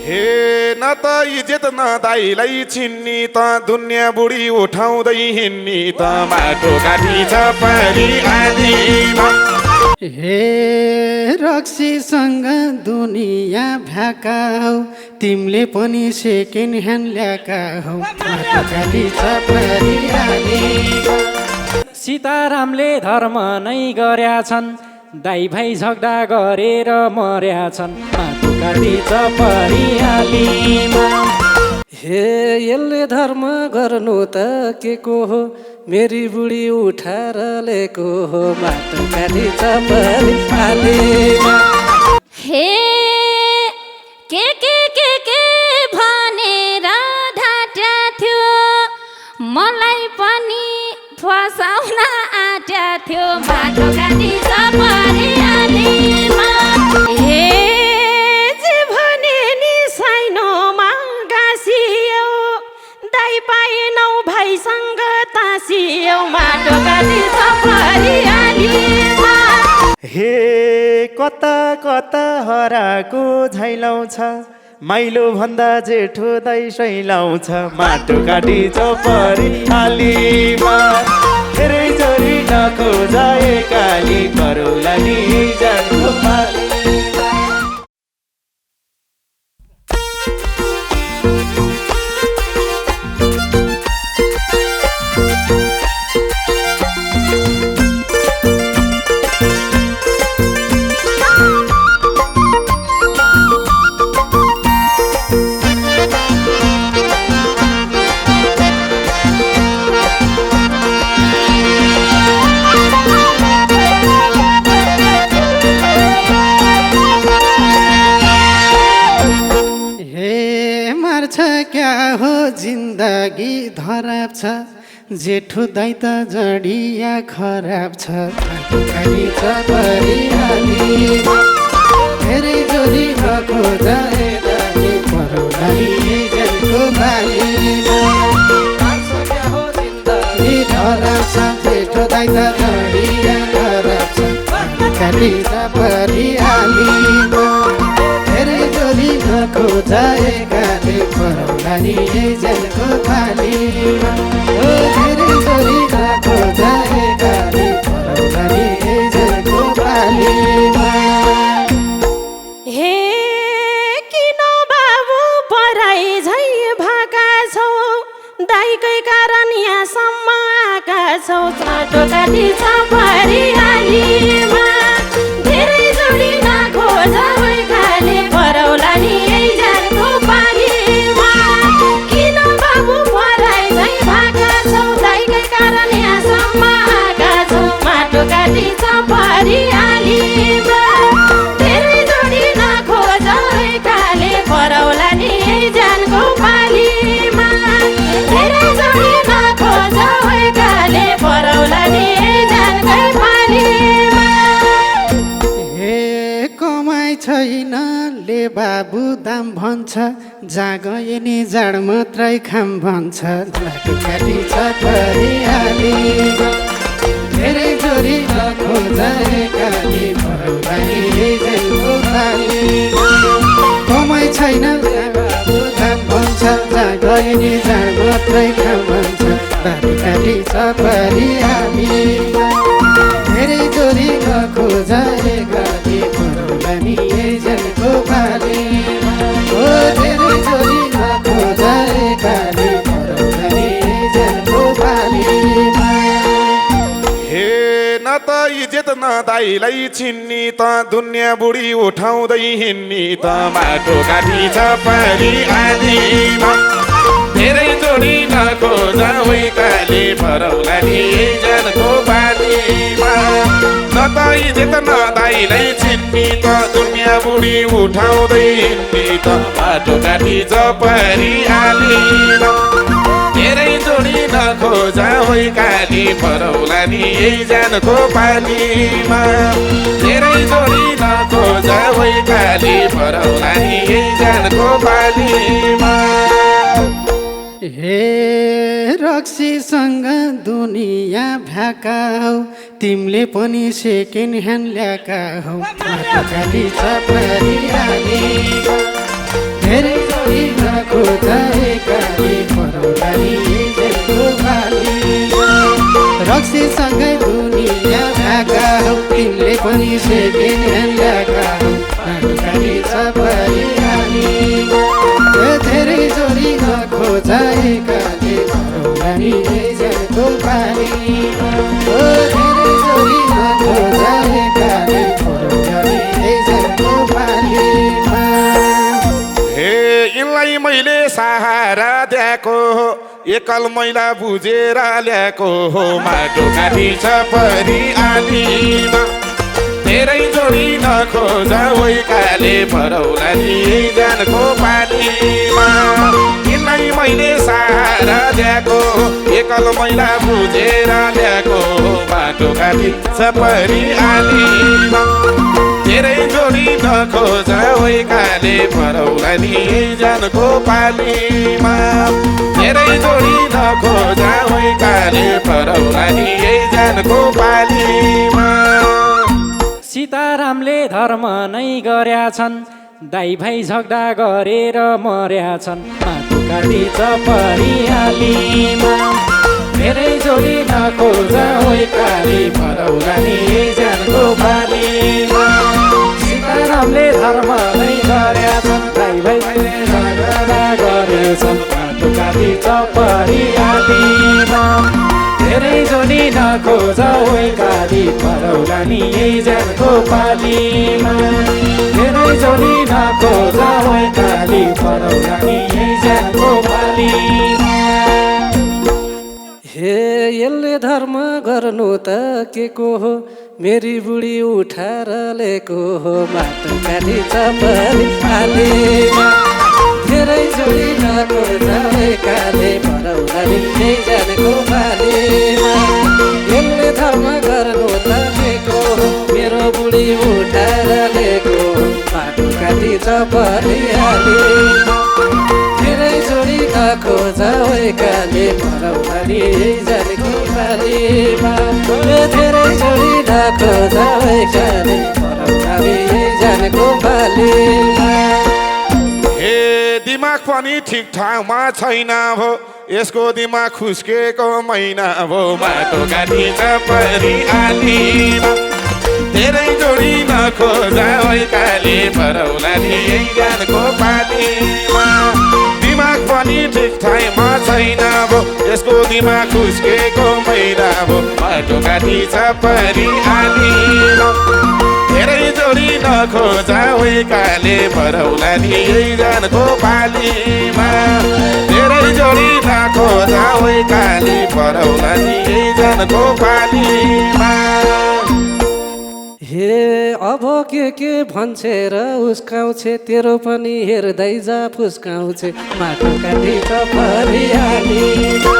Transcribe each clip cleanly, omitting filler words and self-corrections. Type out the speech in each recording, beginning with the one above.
हे न त इज्जत न दाइलाई छिन्नी त दुनियाँ बुढी उठाउँदै हिँड्नी त माटो काटी छ परी आलीमा। हे रक्सीसँग दुनियाँ भ्याका हौ तिमीले पनि सेकेन्ड ह्यान्ड ल्याएका हौ माटो काटी छ परी आलीमा। सीतारामले धर्म नै गर्या छन् दाइ भाइ झगडा गरेर मर्या छन् माटो काटी छ परी आलीमा। हे यसले धर्म गर्नु त के को हो मेरी बुढी उठाएर ल्याएको हो माटो काटी छ परी आलीमा। हे के भनेर ढाट्या थियो मलाई पनि फसाउन आँट्या थियो माटो काटी छ परी आलीमा। हे जे भने नि साइनोमा गाँसियो दाइ पाएनौ भाइसँग तासियो माटो काटी छ परी आलीमा। हे कता कता हराएको झैलाउँछ माइलो भन्दा जेठो दाइ सैलाउँछ माटो काटी छ परी आलीमा। धेरै जोरी नखोज एकाली परौला नि जानको पाली। क्या हो जिन्दगी धराब छ जेठो दाइ त जडिया खराब छ माटो काटी छ परी आलीमा। धेरै जोरी नखोज एकाली परौला नि जानको बालीमा। क्या हो जिन्दगी धराब छ जेठो दाइ त जडिया खराब छ माटो काटी छ परी आलीमा। धेरै जोरी नखोज एकाली परौला नि जानको बालीमा। धेरै जोरी नखोज एकाली परौला नि जानको बालीमा। हे किन बाबु पराई झै भाका छौ दाइकै कारण यहाँसम्म आएका छौ माटो काटी छ परी आलीमा। धेरै जोडी नखोज एकाले परौला नि जानको बालीमा। किन बाबु पराई झै भाका छौ दाइकै कारण यहाँसम्म आएका छौ माटो काटी छ परी आलीमा। धेरै जोडी नखोज एकाले परौला नि जानको बालीमा। धेरै जोडी नखोज एकाले परौला नि जानको बालीमा। हे कमाइ छैन ले बाबु दाम भन्छ जहाँ गए नि जाड मात्रै खाम भन्छ माटो काटी छ परी आलीमा। धेरै जोरी नखोज एकाली परौला नि जानको बालीमा। कमाइ छैन ले बाबु दाम भन्छ जहाँ गए नि जाड मात्रै खाम भन्छ माटो काटी छ परी आलीमा। धेरै जोरी नखोज एकाली परौला नि जानको बालीमा। धेरै जोरी नखोज एकाली परौला नि जानको बालीमा। हे न त इज्जत न दाइलाई छिन्नी त दुनियाँ बुढी उठाउँदै हिँड्नी त माटो काटी छ परी आलीमा। धेरै जोडी नखोज एकाले परौला नि जानको बालीमा। न त इज्जत न दाइलाई छिन्नी त दुनियाँ बुढी उठाउँदै हिँड्नी त माटो काटी छ परी आलीमा। धेरै जोडी नखोज एकाले परौला नि जानको बालीमा। धेरै जोडी नखोज एकाले परौला नि जानको बालीमा। हे रक्सीसँग दुनियाँ भ्याका हौ तिमीले पनि सेकेन्ड ह्यान्ड ल्याएका हौ माटो काटी छ परी आलीमा। धेरै जोडी नखोजाएकाले परौला नि जेलको बालीमा रक्सीसँगै दुनियाँ भाका हौ तिमीले पनि सेकेन्ड ह्यान्ड ल्याएका हौ बाटोकाटी छ परिहालीमा धेरै जोडी नखोजाएकाले परौला नि जेलको बालीमा धेरै जोडी नखोजाएकाले परौला नि जेलको बालीमा हे यिनलाई मैले सहारा दिएको हो एकल मैला बुझेर ल्याएको हो माटो काटी छ परिहालीमा धेरै जोडी नखोजा वैकाले परौला नि जानको पानीमा यिनलाई मैले सहारा दिएको हो एकल मैला बुझेर ल्याएको हो माटो काटी छ परिहालीमा धेरै जोडी नखोजा वैकाले परौला नि जानको पानीमा धेरै जोडी नखोजा वैकाले परौला नि जानको पानीमा सीतारामले धर्म नै गर्या छन् दाइ भाइ झगडा गरेर मर्या छन् माटो काटी छ परिहालीमा धेरै जोडी नखोजा वैकाले परौला नि जानको पालीमा सीतारामले धर्म नै गर्या छन् दाइ भाइले झगडा गरेछन् माटो काटी छ परिहालीमा धेरै जोडी नखोजा वैकाले परौला नि जानको पालीमा धेरै जोडी नखोजा वैकाले परौला नि जानको पालीमा हे यसले धर्म गर्नु त के को हो मेरी बुढी उठाएर ल्याएको हो माटो काटी छ परिहालीमा धेरै जोडी नखोजा वैकाले परौला नि जानको पालीमा यसले धर्म गर्नु त के को हो मेरो बुढी उठाएर ल्याएको हो माटो काटी छ परिहालीमा धेरै जोडी नखोजा वैकाले परौला नि जानको पालीमा धेरै जोडी नखोजा वैकाले परौला नि जानको पालीमा हे दिमाग पनि ठिक ठाउँमा छैन भो यसको दिमाग खुस्केको महिना भो माटो काटी छ परिहालीमा धेरै जोडी नखोजा वैकाले परौला नि जानको पालीमा दिमाग पनि ठिक ठाउँमा छैन भो यसको दिमाग खुस्केको महिना भो माटो काटी छ परिहालीमा धेरै जोडी नखोजा वैकाले परौला नि जानको पालीमा धेरै जोडी नखोजा वैकाले परौला नि जानको पालीमा हे अब के भन्छे र उस्काउँछे तेरो पनि हेर्दै जा फुस्काउँछे माटो काटी छ परिहालीमा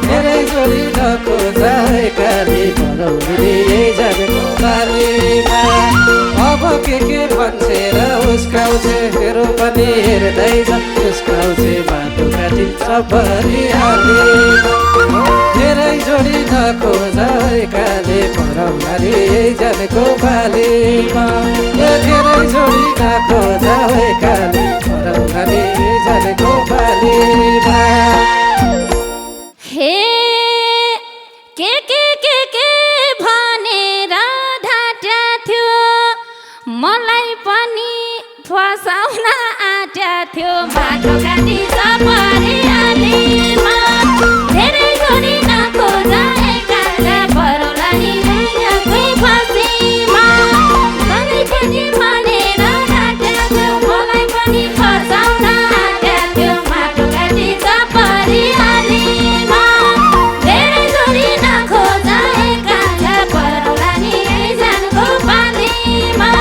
धेरै जोडी नखोजा वैकाले परौला नि जानको पालीमा अब के भन्छे र उस्काउँछे तेरो पनि हेर्दै जा फुस्काउँछे माटो काटी छ परिहालीमा धेरै जोडी नखोजा वैकाले परौला नि जानको पालीमा धेरै जोडी नखोजा वैकाले परौला नि जानको पालीमा हे के भनेर ढाट्या थियो मलाई पनि फसाउन आँट्या थियो बाटो काटी छ परिहालीमा धेरै जोडी नखोजा वैकाले परौला नि जानको पालीमा मलाई पनि भनेर ढाट्या थियो मलाई पनि फसाउन आँट्या थियो बाटो काटी छ परिहालीमा धेरै जोडी नखोजा वैकाले परौला नि जानको पालीमा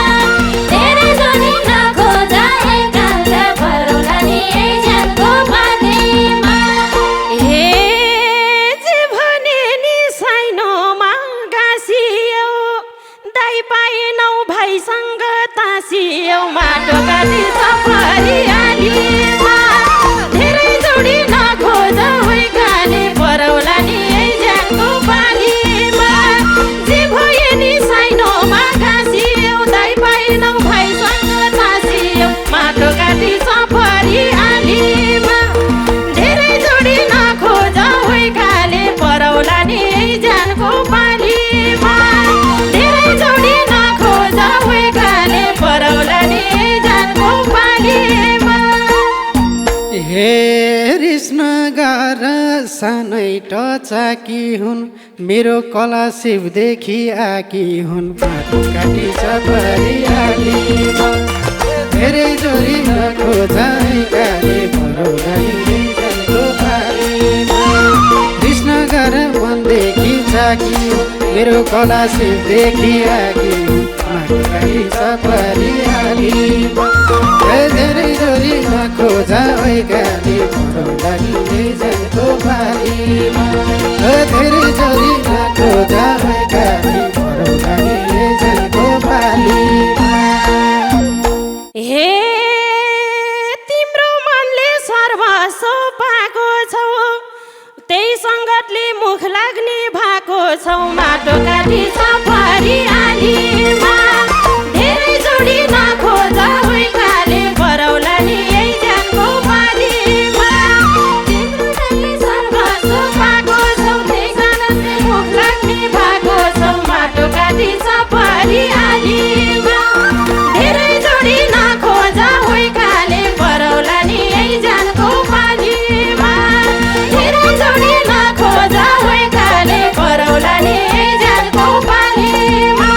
धेरै जोडी नखोजा वैकाले परौला नि जानको पालीमा सानै टचाकी हुन् मेरो कला शिवदेखि आकी हुन् माटो काटी चपरी आलीमा धेरै जोरी नखोजाइकाले भरौलाको पालीमा कृष्णगर मनदेखि चाकी मेरो कला शिवदेखि आकी हुन् माटो काटी चपरी आलीमा धेरै जोरी नखोजाइकाले भरौलाले जानको पालीमा धेरै जोरी नखोजाइकाले भरौलाले जानको पालीमा हे तिम्रो मनले सर्वस्व पाएको छौ त्यही सङ्गतले मुख लाग्ने भएको छौ माटो काटी चपरी आलीमा धेरै जोडी नखोजा हुइकाले परौला नि यही जानको पालीमा तिम्रो मनले सर्वस्व पाएको छौ त्यही सङ्गतले मुख लाग्ने भएको छौ माटो काटी चपरी आलीमा धेरै जोडी नखोजा हुइकाले परौला नि यही जानको पालीमा धेरै जोडी नखोजा हुइकाले परौला नि यही जानको पालीमा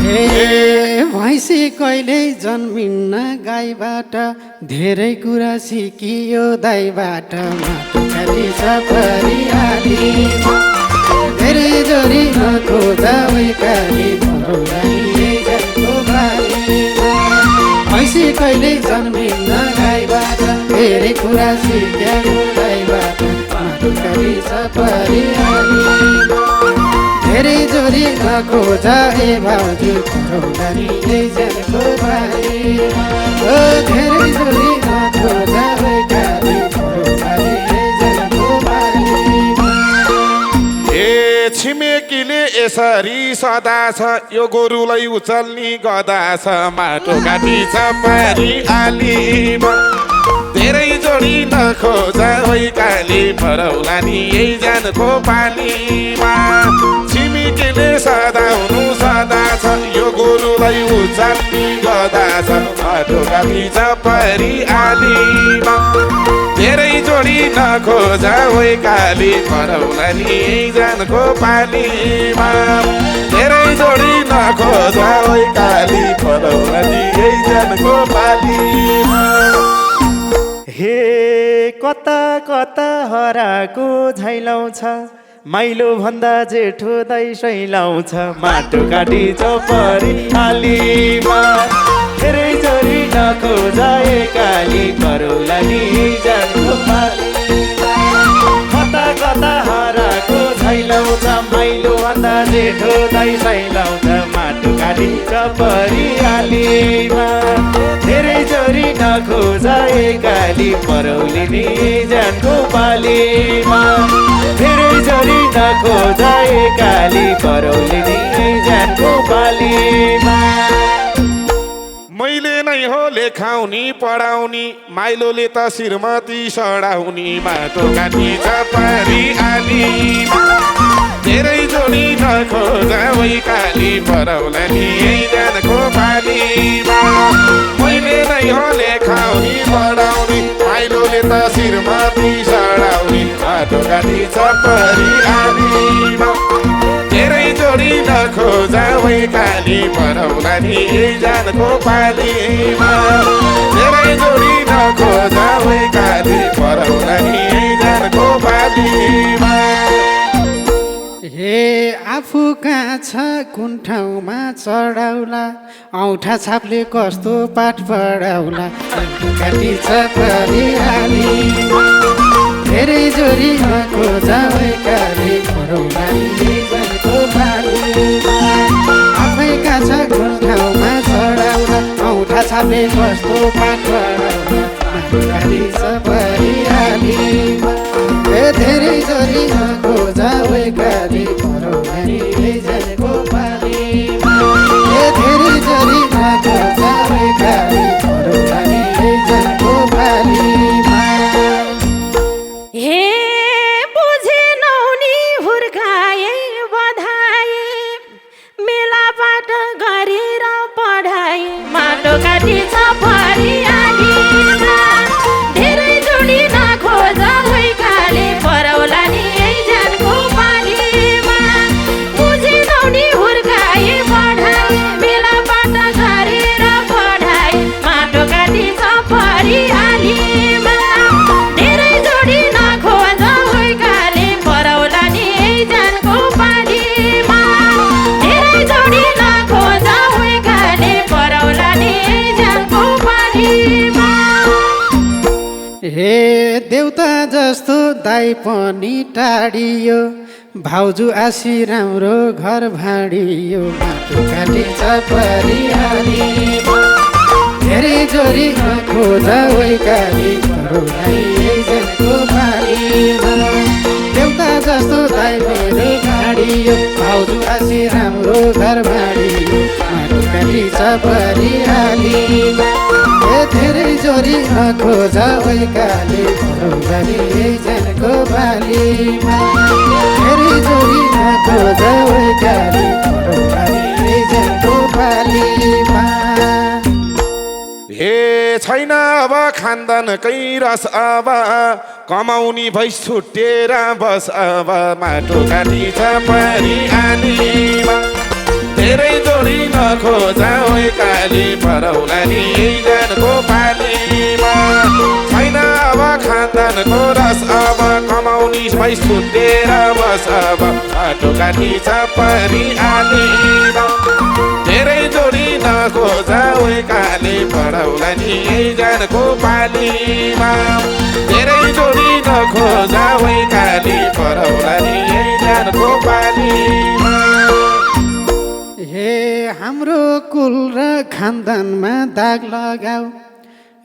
हे भैँसी कहिले जन्मिन्न गाईबाट धेरै कुरा सिकियो दाइबाट माटो काटी चपरी आलीमा धेरै जोरी नखोजा हुइकाले भरौला नि जानको पालीमा भैँसी कहिले जन्मिन्न गाईबाट धेरै कुरा सिक्यो दाइबाट माटो काटी चपरी आलीमा धेरै जोरी नखोजा ए भाउजू भरौला नि जानको पालीमा धेरै जोरी नखोजा हुइकाले भरौला नि जानको पालीमा ए छिमेकीले यसरी सदा छ यो गोरुलाई उचाल्ने गदा छ माटो काटी चपरी आलीमा धेरै जोडी नखोजा हुइकाले भरौला नि यही जानको पालीमा छिमेकीले सदा हुनु सदा छ यो गोरुलाई उचाल्ने गदा छ माटो काटी चपरी आलीमा धेरै जोडी नखोजा हुइकाले भरौला नि यही जानको पालीमा धेरै जोडी नखोजा हुइकाले भरौला नि यही जानको पालीमा हे कता कता हराएको झैलाउँछ माइलो भन्दा जेठो दाइ सैलाउँछ माटो काटी चपरी आलीमा धेरै जोरी नखोजा एकाली परौला नि जानको पालीमा कता कता हराएको झैलाउँछ माइलो भन्दा जेठो दाइ सैलाउँछ माटो काटी चपरी आलीमा धेरै जोरी नखोजा एकाली परौली नि जानको पालीमा धेरै जोरी नखोजा एकाली परौली नि जानको पालीमा मैले नै हो लेखाउनी पढाउनी माइलोले त श्रीमती सडाउनी माटो काटी चपरी आलीमा धेरै जोडी नखोजा वैकाली परौला नि यही जानको पालीमा मैले नै हो लेखाउनी पढाउनी माइलोले त श्रीमती सडाउनी माटो काटी चपरी आलीमा धेरै जोडी नखोजा वैकाली परौला नि यही जानको पालीमा धेरै जोडी नखोजा वैकाली परौला नि यही जानको पालीमा हे आफू कहाँ छ कुन ठाउँमा चढाउला औँठा छापले कस्तो पाठ पढाउला काटी चपरी आलीमा धेरै जोरी नखोजा वैकाली परौला नि जानको पालीमा आफै कहाँ छ कुन ठाउँमा चढाउला औँठा छापले कस्तो पाठ पढाउला काटी चपरी आलीमा धेरै जोरी नखोजा वैकाली परौला नि जानको पालीमा धेरै जोरी नखोजा वैकाली परौला नि जानको पालीमा हे बुझेनौ नि हुर्काए बधाए मेलाबाट गरेर पढाए माटो काटी चपरी आलीमा धेरै जोडी नखोजा वैकाले परौला हे देउता जस्तो दाइ पनि टाढियो भाउजू आसी राम्रो घर भाँडियो माटो काटी परिहाली धेरै जोरी खोज वैकाली जनको बारीमा देउता जस्तो दाइ मेरो भाँडियो भाउजू आसी राम्रो घर भाँडियो माटो काटी परिहाली धेरै जोरी खोज वैकाली जनको बालीमा धेरै जोरी खोज वैकाली जनको बालीमा हे छैन अब खानदानकै रस अब कमाउने भइस छुटेर बस अब माटो काटी परिहालीमा धेरै जोडी नखोज काली परौला नि जनको पालीमा छैन अब खानदानको रस अब कमाउने भइस छुटेर बस अब माटो काटी परिहालीमा धेरै जोडी नखोज काली परौला नि जनको पालीमा धेरै जोडी नखोज काली परौला नि जनको पालीमा हे हाम्रो कुल र खानदानमा दाग लगाऊ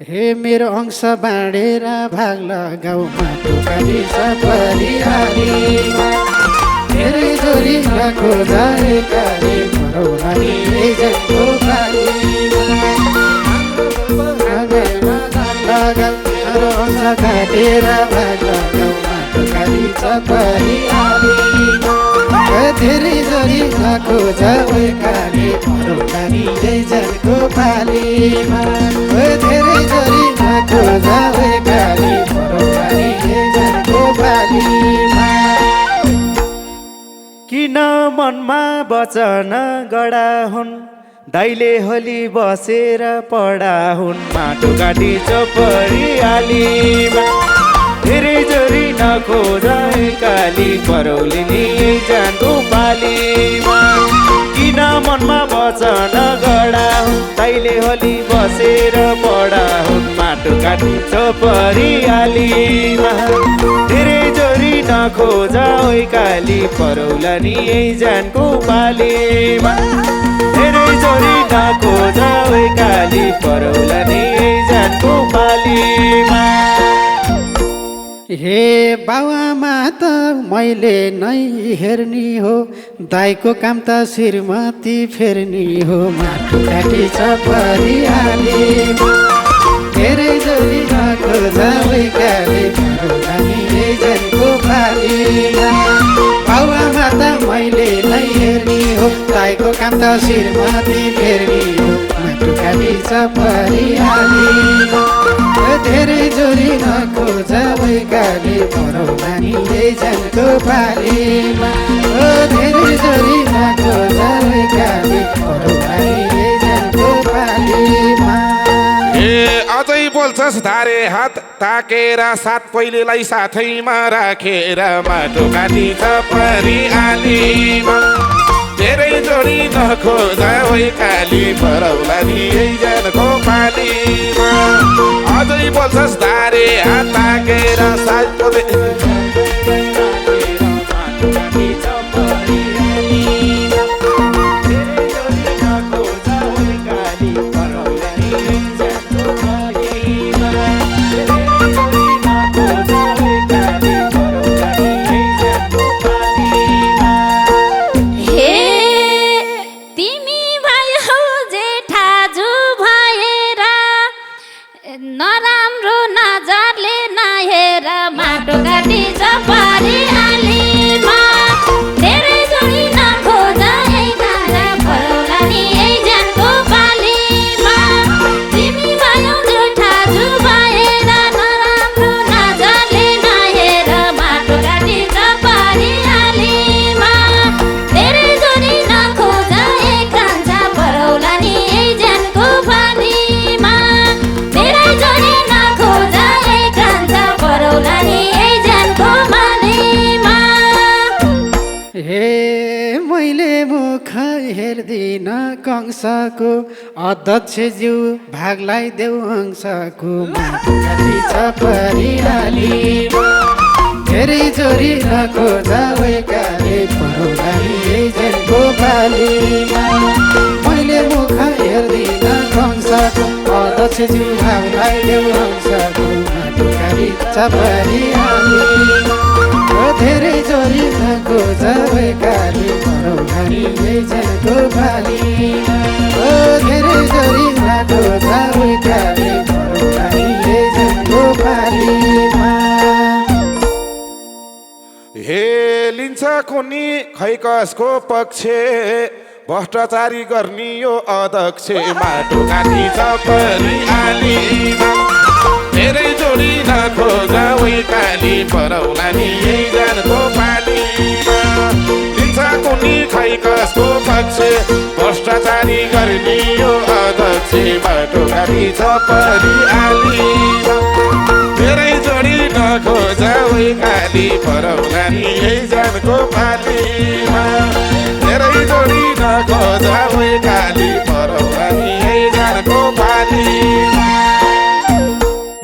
हे मेरो अंश बाँडेर भाग लगाऊ माटो काटी परिहालीमा धेरै जोरी खोज काली परौला नि जनको पालीमा हाम्रो अंश काटेर भाग लगाऊ माटो काटी परिहालीमा धेरै जोरी खोज काली परौला नि जनको पालीमा धेरै जोरी खोज काली परौला नि जनको पालीमा किन मनमा वचन गडा हुन् दाइले होली बसेर पढा हुन् माटो काटी परिहालीमा धेरै जोरी नखोज काली परौली नि जानको पालीमा किन मनमा वचन गडा हुन् दाइले होली बसेर पढा हुन् माटो काटी परिहालीमा धेरै जोरी नखोज काली परौला नि जानको पालीमा धेरै जोरी नखोज काली परौला नि जानको पालीमा हे बाबामा त मैले नै हेर्ने हो दाइको काम त श्रीमती फेर्ने हो माटो काटी परिहालीमा धेरै जोरी खोज काली परौला नि जनको पालीमा बाबामा त मैले नै हेर्ने हो दाइको काम त श्रीमती फेर्ने हो माटो काटी परिहालीमा धेरै जोरी खोज काली परौला नि जनको पालीमा धेरै जोरी खोज काली परौला नि जनको पालीमा ए अझै बोल्छस् धारे हात ताकेर सात पहिलेलाई साथैमा राखेर माटो काटी परिहालीमा धेरै जोडी नखोज काली परौला नि जनको पालीमा अझै बोल्छस् धारे हात ताकेर सात नराम्रो नजरले कंसको अध्यक्षज्यू भागलाई देऊ अंशको माटोकाटी छ परिहालीमा धेरै जोरी नखोज वैकाले परौला नि जनको पालीमा मैले मुख हेर्दिन कंसको अध्यक्षज्यू भागलाई देऊ अंशको माटोकाटी छ परिहालीमा धेरै जोरी नखोज वैकाले परौला नि जनको पालीमा धेरै जोरी नखोज वैकाले परौला नि जनको पालीमा हे लिन्छ कुनी खै कसको पक्ष भ्रष्टाचारी गर्ने यो अध्यक्ष माटो काटी छ परिहालीमा धेरै जोडी नखोज वैकाली परौला नि जनको पालीमा लिन्छ कुनी खै कसको पक्ष भ्रष्टाचारी गर्ने यो अध्यक्ष माटो काटी छ परिहालीमा धेरै जोडी नखोज वैकाली परौला नि जनको पालीमा धेरै जोडी नखोज वैकाली परौला नि जनको पालीमा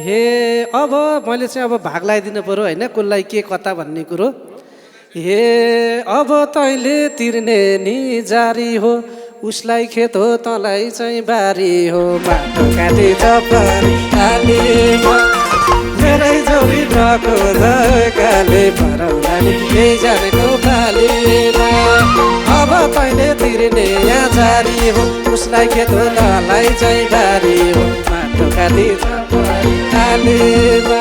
हे अब मैले चाहिँ अब भाग लगाइदिनु पऱ्यो होइन कसलाई के कता भन्ने कुरो हे अब तैँले तिर्ने नि जारी हो उसलाई खेत हो तँलाई चाहिँ बारी हो बाटो काटी छ परिहालीमा धेरै जोडी नखोज वैकाले परौला नि जनको पालीमा अब तैँले तिर्ने यहाँ जारी हो उसलाई खेत हो तँलाई चाहिँ बारी हो बाटो काटी छ परिहालीमा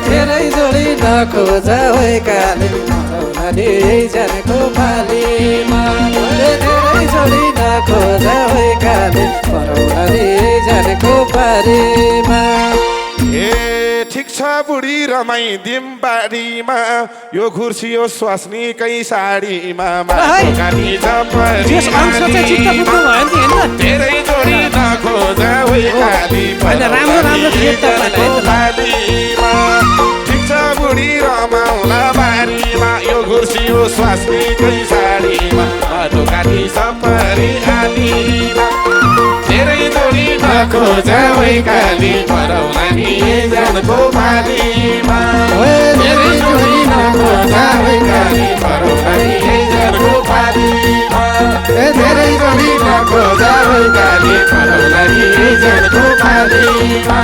धेरै जोडी नखोज वैकाले परौला नि जनको पालीमा धेरै जोडी नखोज वैकाले परौला नि जनको पालीमा ए ठिक छ बुढी रमाइदिम बारीमा यो घुर्सियो स्वास्नीकै साडीमा माटो काटी छ परिहालीमा धेरै जोडी नखोज वैकाली परौला नि जनको पालीमा ठिक छ बुढी रमाउला बारीमा यो घुर्सियो स्वास्नीकै साडीमा माटो काटी छ परिहालीमा धेरै जोडी नखोज वैकाली परौला नि जनको पालीमा धेरै जोडी नखोज वैकाली परौला नि जनको पालीमा धेरै जोडी नखोज वैकाली परौला नि जनको पालीमा